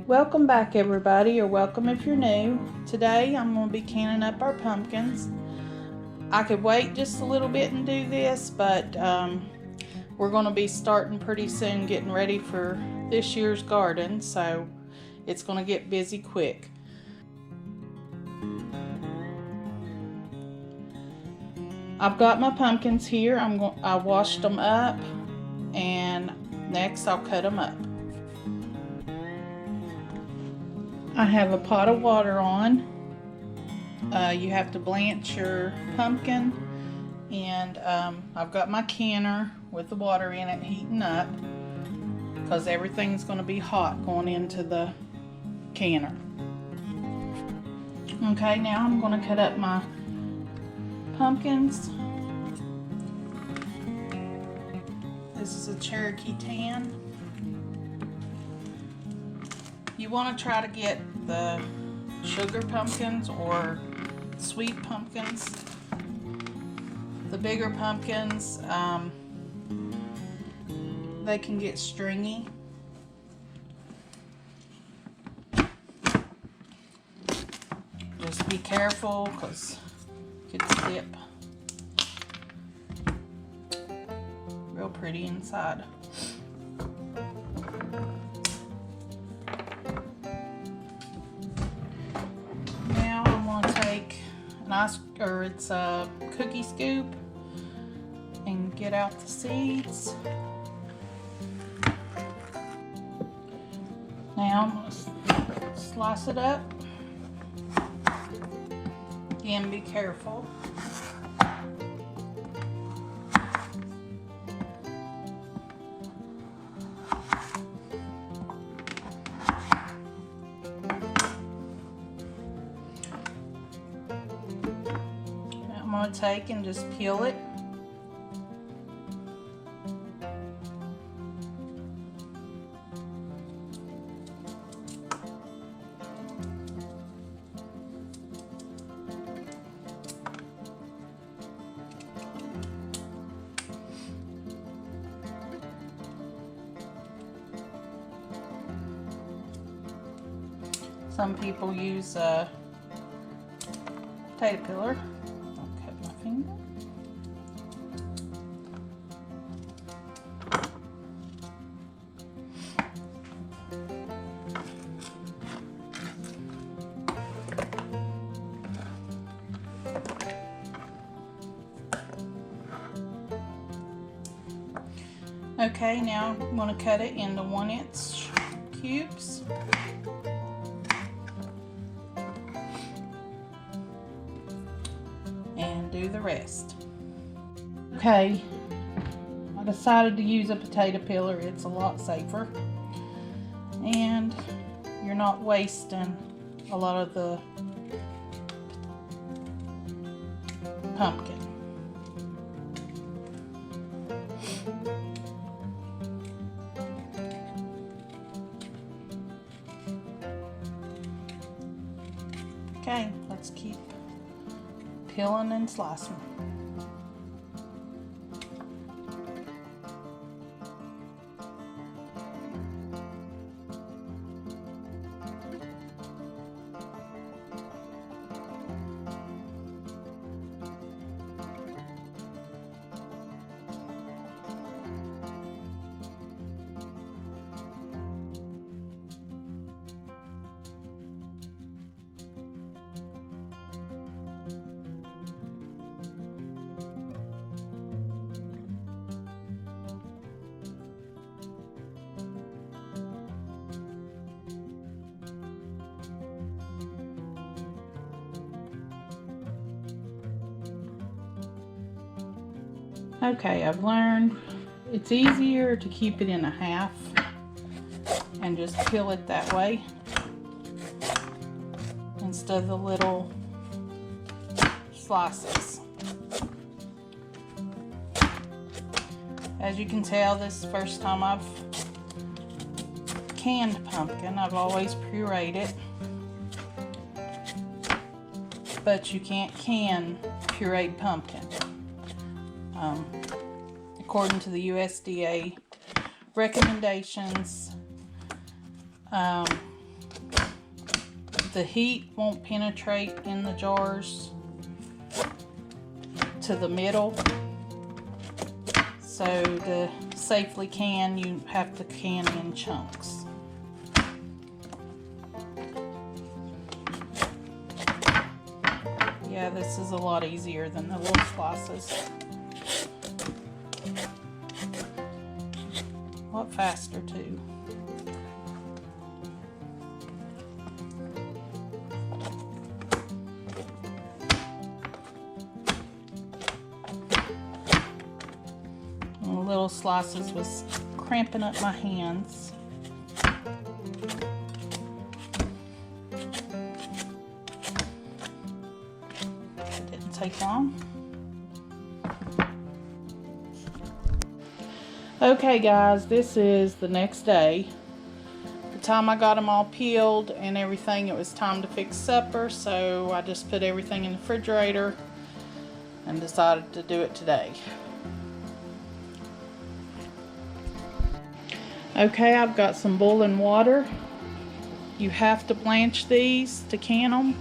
Welcome back, everybody, or welcome if you're new. Today I'm going to be canning up our pumpkins. I could wait just a little bit and do this, but we're going to be starting pretty soon getting ready for this year's garden, so it's going to get busy quick. I've got my pumpkins here. I washed them up, and next I'll cut them up. I have a pot of water on. You have to blanch your pumpkin, and I've got my canner with the water in it heating up because everything's going to be hot going into the canner. Okay, now I'm going to cut up my pumpkins. This is a Cherokee tan. You want to try to get the sugar pumpkins or sweet pumpkins. The bigger pumpkins, they can get stringy. Just be careful because it could slip. Real pretty inside. It's a cookie scoop and get out the seeds. Now I'm going to slice it up. Again, be careful. I'm going to take and just peel it. Some people use a potato peeler. Okay, now I'm going to cut it into 1-inch cubes. And do the rest. Okay, I decided to use a potato peeler. It's a lot safer. And you're not wasting a lot of the pumpkin. Okay, let's keep peeling and slicing. Okay, I've learned it's easier to keep it in a half and just peel it that way instead of the little slices. As you can tell, this is the first time I've canned pumpkin. I've always pureed it, but you can't can pureed pumpkin. According to the USDA recommendations. The heat won't penetrate in the jars to the middle. So to safely can, you have to can in chunks. Yeah, this is a lot easier than the little slices. A lot faster too. And the little slices was cramping up my hands. Take long. Okay guys, this is the next day. The time I got them all peeled and everything, it was time to fix supper, so I just put everything in the refrigerator and decided to do it today. Okay, I've got some boiling water. You have to blanch these to can them.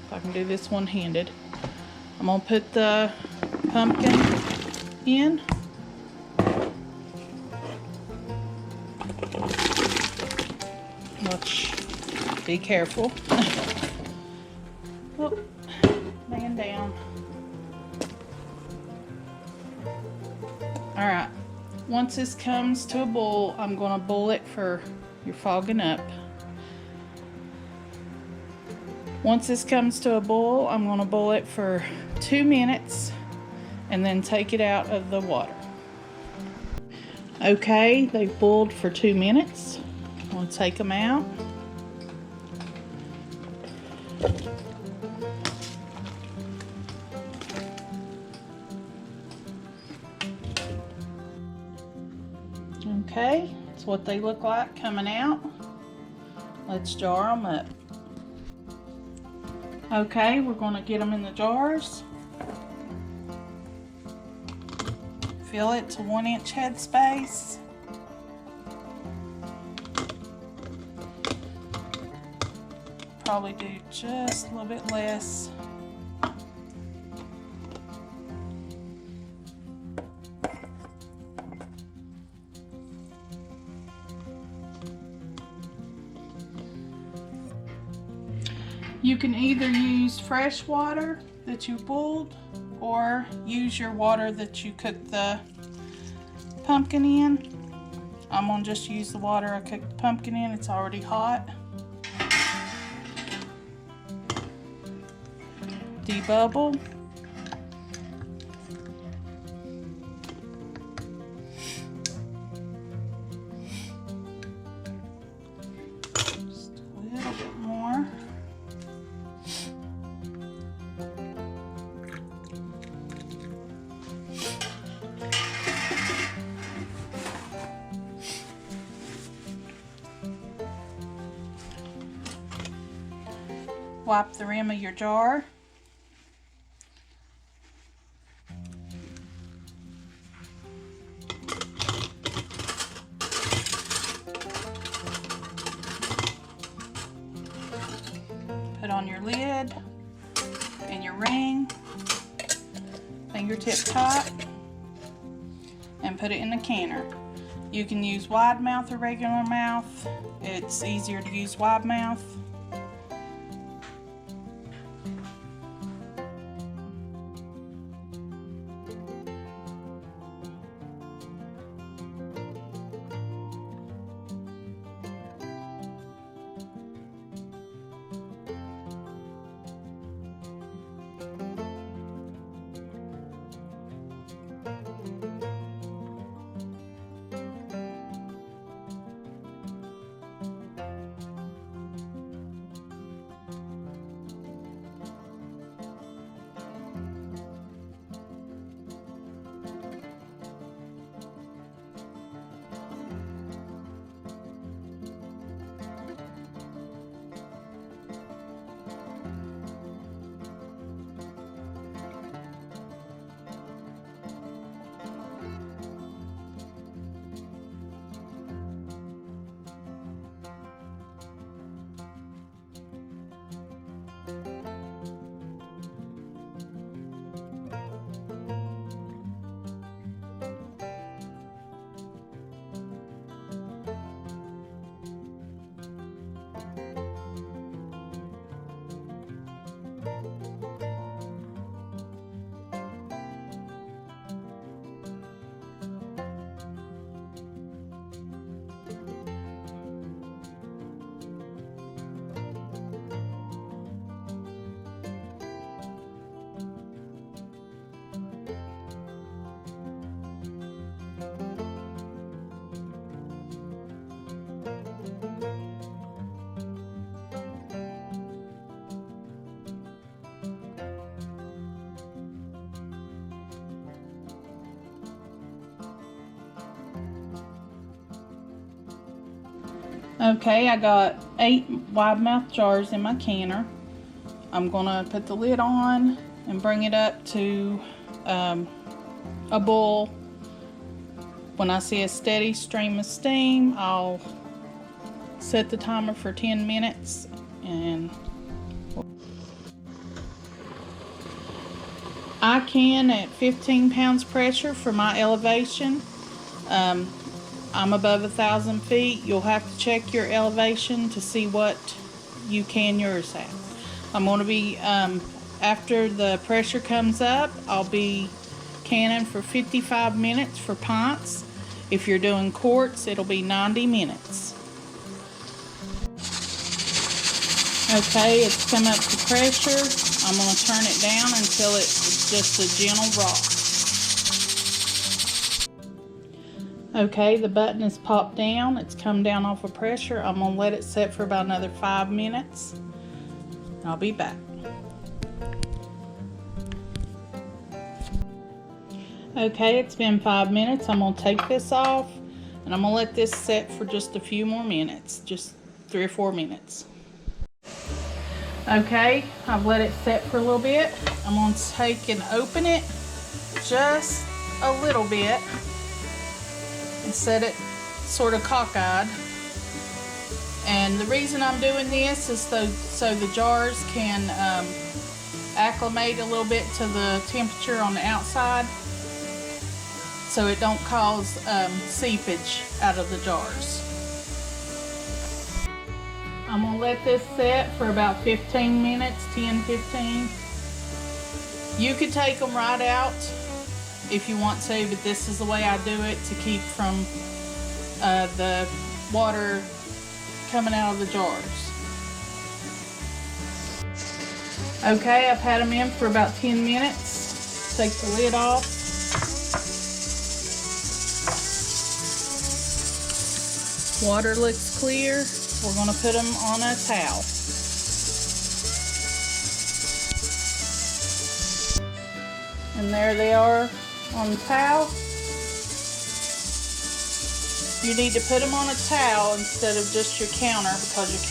If I can do this one-handed. I'm going to put the pumpkin in. Which, be careful. Oh, laying down. Alright, once this comes to a boil, I'm going to boil it for your fogging up. Once this comes to a boil, I'm going to boil it for 2 minutes and then take it out of the water. Okay, they've boiled for 2 minutes. I'm going to take them out. Okay, that's what they look like coming out. Let's jar them up. Okay, we're going to get them in the jars. Fill it to 1-inch headspace. Probably do just a little bit less. You can either use fresh water that you boiled or use your water that you cooked the pumpkin in. I'm going to just use the water I cooked the pumpkin in. It's already hot. Debubble. Just a little bit more. Wipe the rim of your jar. Put on your lid and your ring, fingertip tight, and put it in the canner. You can use wide mouth or regular mouth. It's easier to use wide mouth. Okay, I got 8 wide mouth jars in my canner. I'm gonna put the lid on and bring it up to a boil. When I see a steady stream of steam, I'll set the timer for 10 minutes and I can at 15 pounds pressure for my elevation. I'm above 1,000 feet. You'll have to check your elevation to see what you can yours at. I'm going to be, after the pressure comes up, I'll be canning for 55 minutes for pints. If you're doing quarts, it'll be 90 minutes. Okay, it's come up to pressure. I'm going to turn it down until it's just a gentle rock. Okay, the button is popped down. It's come down off of pressure. I'm going to let it set for about another 5 minutes. I'll be back. Okay, it's been 5 minutes. I'm going to take this off and I'm going to let this set for just a few more minutes, just 3 or 4 minutes. Okay, I've let it set for a little bit. I'm going to take and open it just a little bit and set it sort of cockeyed. And the reason I'm doing this is so the jars can acclimate a little bit to the temperature on the outside, so it don't cause seepage out of the jars. I'm going to let this set for about 15 minutes, 10-15. You could take them right out if you want to, but this is the way I do it to keep from the water coming out of the jars. Okay, I've had them in for about 10 minutes. Take the lid off. Water looks clear. We're going to put them on a towel. And there they are on the towel. You need to put them on a towel instead of just your counter, because your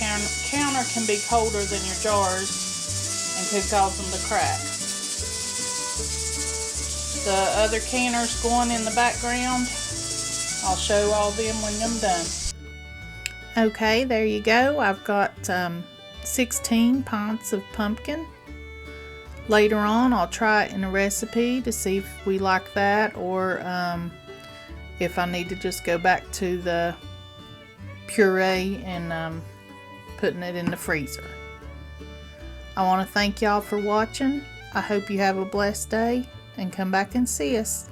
counter can be colder than your jars and could cause them to crack. The other canners going in the background, I'll show all them when I'm done. Okay, there you go. I've got 16 pints of pumpkin. Later on, I'll try it in a recipe to see if we like that, or if I need to just go back to the puree and putting it in the freezer. I want to thank y'all for watching. I hope you have a blessed day and come back and see us.